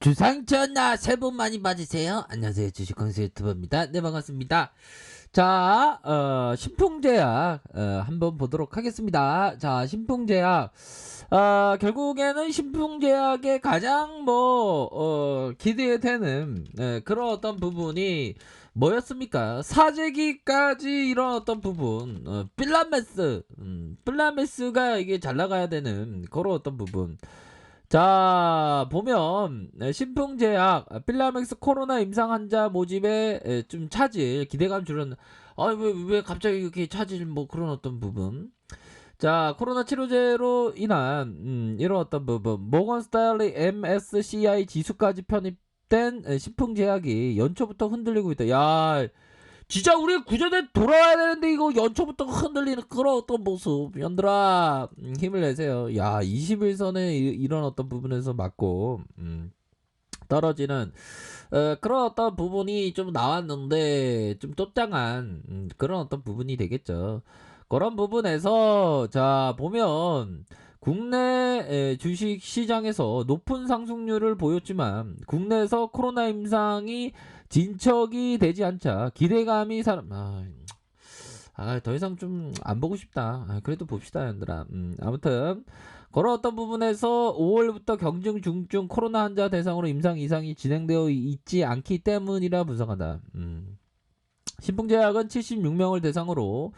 주상 전화 새해 복 많이 받으세요. 안녕하세요. 주식kon수 유튜버입니다. 네, 반갑습니다. 자, 신풍제약, 한번 보도록 하겠습니다. 자, 신풍제약. 결국에는 신풍제약의 가장 기대되는, 그런 어떤 부분이 뭐였습니까? 사재기까지 이런 어떤 부분, 필라메스가 이게 잘 나가야 되는 그런 어떤 부분. 자, 보면 신풍제약 필라맥스 코로나 임상 환자 모집에 좀 차질 기대감 줄었는. 왜 갑자기 이렇게 차질 그런 어떤 부분. 자, 코로나 치료제로 인한 이런 어떤 부분. 모건 스탠리 MSCI 지수까지 편입된 신풍제약이 연초부터 흔들리고 있다. 야, 진짜 우리 구조대 돌아와야 되는데 이거 연초부터 흔들리는 그런 어떤 모습. 연들아, 힘을 내세요. 야, 21선에 이런 어떤 부분에서 맞고 떨어지는 그런 어떤 부분이 좀 나왔는데 좀 또땅한 그런 어떤 부분이 되겠죠. 그런 부분에서 자 보면 국내 주식 시장에서 높은 상승률을 보였지만 국내에서 코로나 임상이 진척이 되지 않자 기대감이 더 이상 좀 안 보고 싶다. 그래도 봅시다, 얘들아. 아무튼 그런 어떤 부분에서 5월부터 경증 중증 코로나 환자 대상으로 임상 이상이 진행되어 있지 않기 때문이라 분석한다. 신풍제약은 76명을 대상으로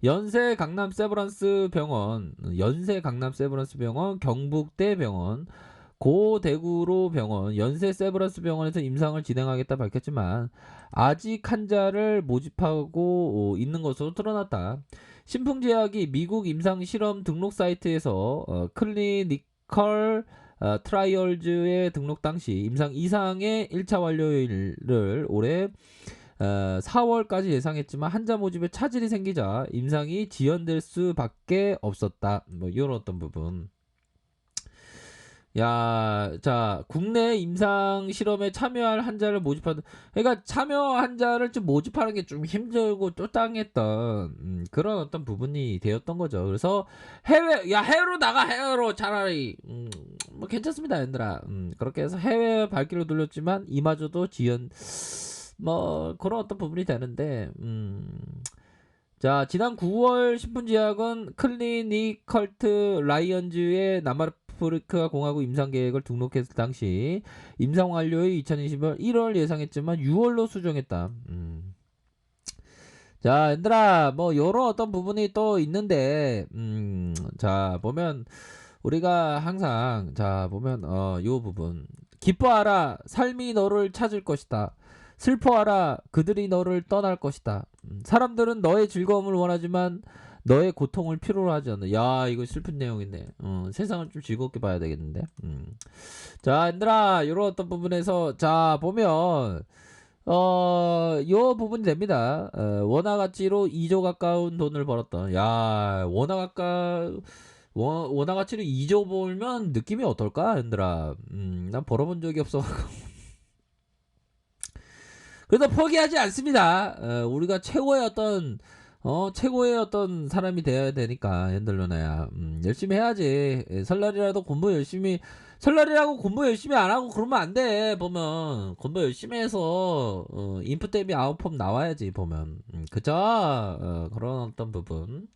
연세 강남 세브란스 병원, 경북대 병원, 고대구로 병원, 연세 세브란스 병원에서 임상을 진행하겠다 밝혔지만 아직 환자를 모집하고 있는 것으로 드러났다. 신풍제약이 미국 임상실험 등록 사이트에서 클리니컬 트라이얼즈에 등록 당시 임상 이상의 1차 완료일을 올해 4월까지 예상했지만 환자 모집에 차질이 생기자 임상이 지연될 수밖에 없었다. 이런 어떤 부분. 야, 자, 국내 임상 실험에 참여할 환자를 모집하는, 그러니까 참여 환자를 좀 모집하는 게 좀 힘들고 또땅했던 그런 어떤 부분이 되었던 거죠. 그래서 해외로 나가, 해외로 차라리 괜찮습니다, 얘들아. 그렇게 해서 해외 발길을 돌렸지만 이마저도 지연 그런 어떤 부분이 되는데 자, 지난 9월 신분제약은 클리니컬트 라이언즈의 남아프리카 공화국 임상 계획을 등록했을 당시 임상 완료의 2020년 1월 예상했지만 6월로 수정했다. 자, 얘들아, 요런 어떤 부분이 또 있는데, 자, 보면, 우리가 항상, 자, 보면, 요 부분. 기뻐하라, 삶이 너를 찾을 것이다. 슬퍼하라, 그들이 너를 떠날 것이다. 사람들은 너의 즐거움을 원하지만 너의 고통을 필요로 하지 않는다. 야, 이거 슬픈 내용인데. 세상을 좀 즐겁게 봐야 되겠는데. 자, 얘들아, 요런 어떤 부분에서, 자, 보면, 요 부분이 됩니다. 원화 가치로 2조 가까운 돈을 벌었던. 야, 원화 가치로 2조 벌면 느낌이 어떨까, 얘들아? 난 벌어본 적이 없어가지고. 그래도 포기하지 않습니다. 우리가 최고의 어떤 사람이 되어야 되니까, 얘들로나야. 열심히 해야지. 설날이라도 설날이라고 공부 열심히 안 하고 그러면 안 돼. 보면 공부 열심히 해서 인풋 대비 아웃풋 나와야지. 보면 그죠? 그런 어떤 부분.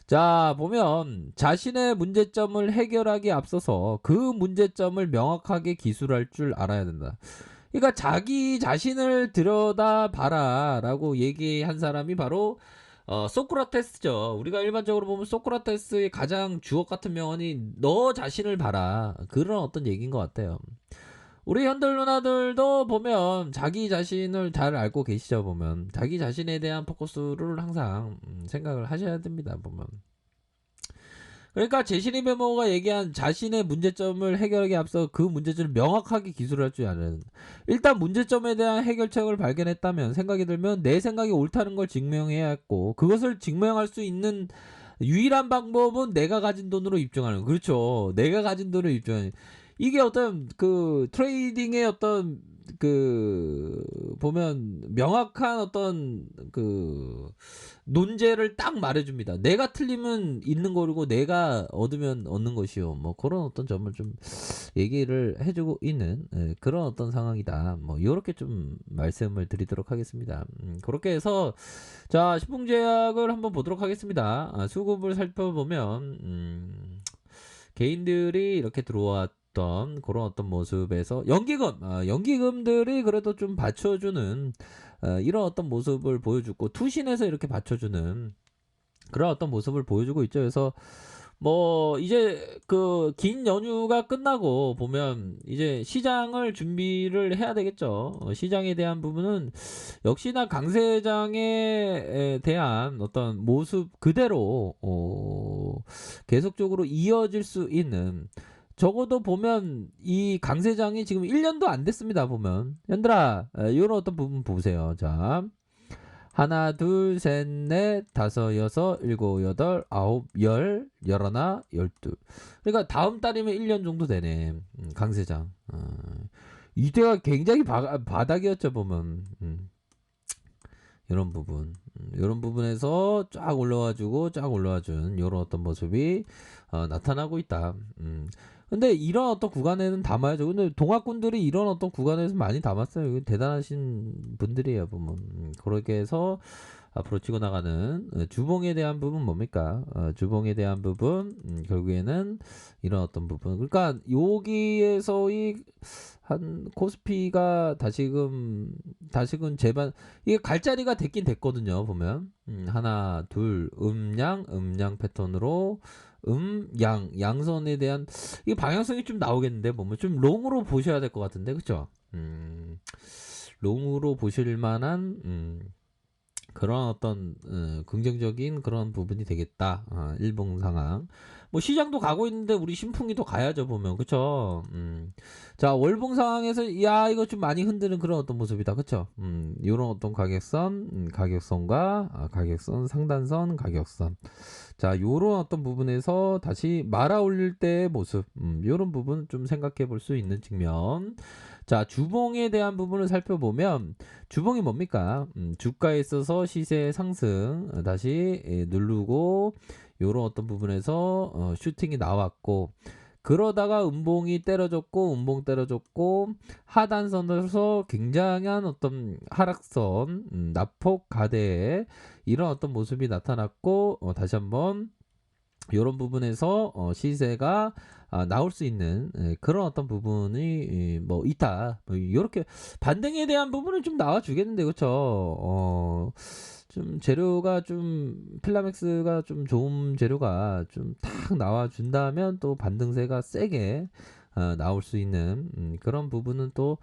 자, 보면 자신의 문제점을 해결하기 앞서서 그 문제점을 명확하게 기술할 줄 알아야 된다. 그러니까 자기 자신을 들여다봐라라고 얘기한 사람이 바로 소크라테스죠. 우리가 일반적으로 보면 소크라테스의 가장 주옥 같은 명언이 너 자신을 봐라. 그런 어떤 얘기인 것 같아요. 우리 현들 누나들도 보면 자기 자신을 잘 알고 계시죠. 보면 자기 자신에 대한 포커스를 항상 생각을 하셔야 됩니다. 보면. 그러니까 제시리 메모가 얘기한 자신의 문제점을 해결하기 앞서 그 문제점을 명확하게 기술할 줄 아는. 일단 문제점에 대한 해결책을 발견했다면 생각이 들면 내 생각이 옳다는 걸 증명해야 했고 그것을 증명할 수 있는 유일한 방법은 내가 가진 돈으로 입증하는 거. 그렇죠. 내가 가진 돈으로 입증하는. 이게 어떤 그 트레이딩의 어떤 보면 명확한 어떤 논제를 딱 말해줍니다. 내가 틀리면 있는 거고 내가 얻으면 얻는 것이요. 뭐 그런 어떤 점을 좀 얘기를 해주고 있는 그런 어떤 상황이다. 뭐 요렇게 좀 말씀을 드리도록 하겠습니다. 그렇게 해서 자 신풍제약을 한번 보도록 하겠습니다. 수급을 살펴보면 개인들이 이렇게 들어왔던 그런 어떤 모습에서 연기금들이 그래도 좀 받쳐주는 이런 어떤 모습을 보여주고 투신에서 이렇게 받쳐주는 그런 어떤 모습을 보여주고 있죠. 그래서 뭐 이제 긴 연휴가 끝나고 보면 이제 시장을 준비를 해야 되겠죠. 시장에 대한 부분은 역시나 강세장에 대한 어떤 모습 그대로 계속적으로 이어질 수 있는 적어도 보면 이 강세장이 지금 1년도 안 됐습니다. 보면 얘들아 이런 어떤 부분 보세요. 자 하나 둘 셋 넷 다섯 여섯 일곱 여덟 아홉 열 열하나 열둘 그러니까 다음 달이면 1년 정도 되네. 강세장 이때가 굉장히 바닥이었죠 보면 이런 부분 이런 부분에서 쫙 올라와주고 쫙 올라와준 이런 어떤 모습이 나타나고 있다. 근데 이런 어떤 구간에는 담아야죠. 근데 동학군들이 이런 어떤 구간에서 많이 담았어요. 대단하신 분들이에요 보면. 그렇게 해서 앞으로 치고 나가는 주봉에 대한 부분 뭡니까? 주봉에 대한 부분 결국에는 이런 어떤 부분. 그러니까 여기에서의 한 코스피가 다시금 재반 이게 갈 자리가 됐긴 됐거든요. 보면 하나 둘 음양 패턴으로 양선에 대한 이 방향성이 좀 나오겠는데 보면 좀 롱으로 보셔야 될 것 같은데 그쵸? 롱으로 보실 만한 그런 어떤 긍정적인 그런 부분이 되겠다. 일봉 상황. 뭐 시장도 가고 있는데 우리 신풍이도 가야죠 보면 그쵸? 자 월봉 상황에서 야 이거 좀 많이 흔드는 그런 어떤 모습이다 그쵸? 요런 어떤 가격선과 가격선 상단선 가격선 자 요런 어떤 부분에서 다시 말아 올릴 때의 모습 요런 부분 좀 생각해 볼 수 있는 측면. 자 주봉에 대한 부분을 살펴보면 주봉이 뭡니까? 주가에 있어서 시세 상승 다시 누르고 요런 어떤 부분에서 슈팅이 나왔고 그러다가 음봉이 때려졌고 음봉 때려졌고 하단선에서 굉장한 어떤 하락선 낙폭 가대에 이런 어떤 모습이 나타났고 다시 한번 이런 부분에서 시세가 나올 수 있는 그런 어떤 부분이 뭐 있다. 뭐 이렇게 반등에 대한 부분은 좀 나와주겠는데 그렇죠. 좀 재료가 좀 필라맥스가 좀 좋은 재료가 좀 탁 나와준다면 또 반등세가 세게 나올 수 있는 그런 부분은 또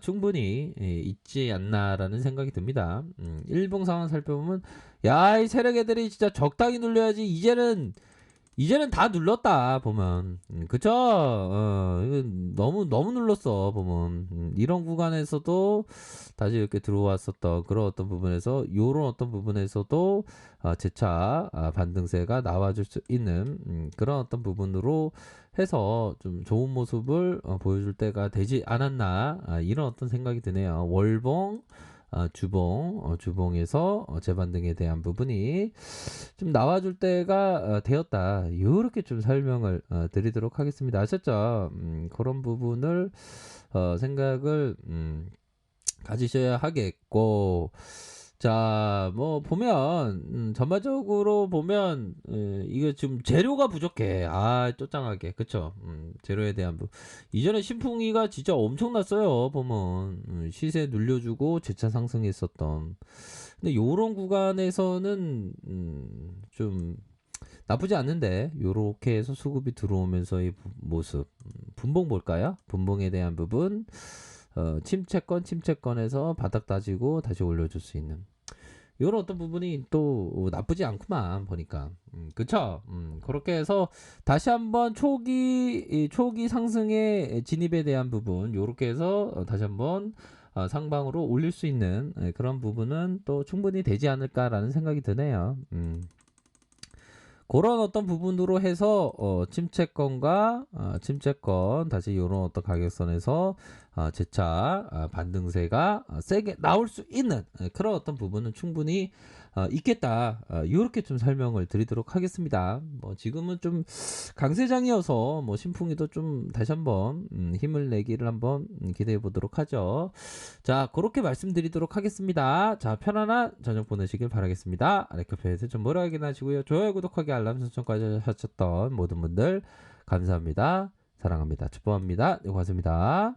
충분히 있지 않나라는 생각이 듭니다. 일봉 상황 살펴보면 야 이 세력 애들이 진짜 적당히 눌려야지 이제는 다 눌렀다 보면 그쵸? 이거 너무 눌렀어 보면 이런 구간에서도 다시 이렇게 들어왔었던 그런 어떤 부분에서 요런 어떤 부분에서도 재차 반등세가 나와줄 수 있는 그런 어떤 부분으로 해서 좀 좋은 모습을 보여줄 때가 되지 않았나 이런 어떤 생각이 드네요. 월봉 주봉에서 재반등에 대한 부분이 좀 나와줄 때가 되었다. 이렇게 좀 설명을 드리도록 하겠습니다. 아셨죠? 그런 부분을 생각을 가지셔야 하겠고 자, 뭐 보면 전반적으로 보면 이거 지금 재료가 부족해. 쪼짱하게. 그쵸? 재료에 대한 이전에 신풍이가 진짜 엄청났어요. 보면 시세 눌려주고 재차 상승했었던. 근데 요런 구간에서는 좀 나쁘지 않는데 요렇게 해서 수급이 들어오면서의 모습 분봉 볼까요? 분봉에 대한 부분 침체권에서 바닥 따지고 다시 올려줄 수 있는 이런 어떤 부분이 또 나쁘지 않구만 보니까 그쵸? 그렇게 해서 다시 한번 초기 상승의 진입에 대한 부분 요렇게 해서 다시 한번 상방으로 올릴 수 있는 그런 부분은 또 충분히 되지 않을까라는 생각이 드네요. 그런 어떤 부분으로 해서 침체권과 침체권 다시 요런 어떤 가격선에서 재차 반등세가 세게 나올 수 있는 그런 어떤 부분은 충분히 있겠다. 요렇게 좀 설명을 드리도록 하겠습니다. 뭐 지금은 좀 강세장이어서 뭐 신풍이도 좀 다시 한번 힘을 내기를 한번 기대해 보도록 하죠. 자, 그렇게 말씀드리도록 하겠습니다. 자, 편안한 저녁 보내시길 바라겠습니다. 아래카페에서 좀 뭐라 하긴 하시고요. 좋아요, 구독하기, 알람 설정까지 하셨던 모든 분들 감사합니다. 사랑합니다. 축복합니다. 네, 고맙습니다.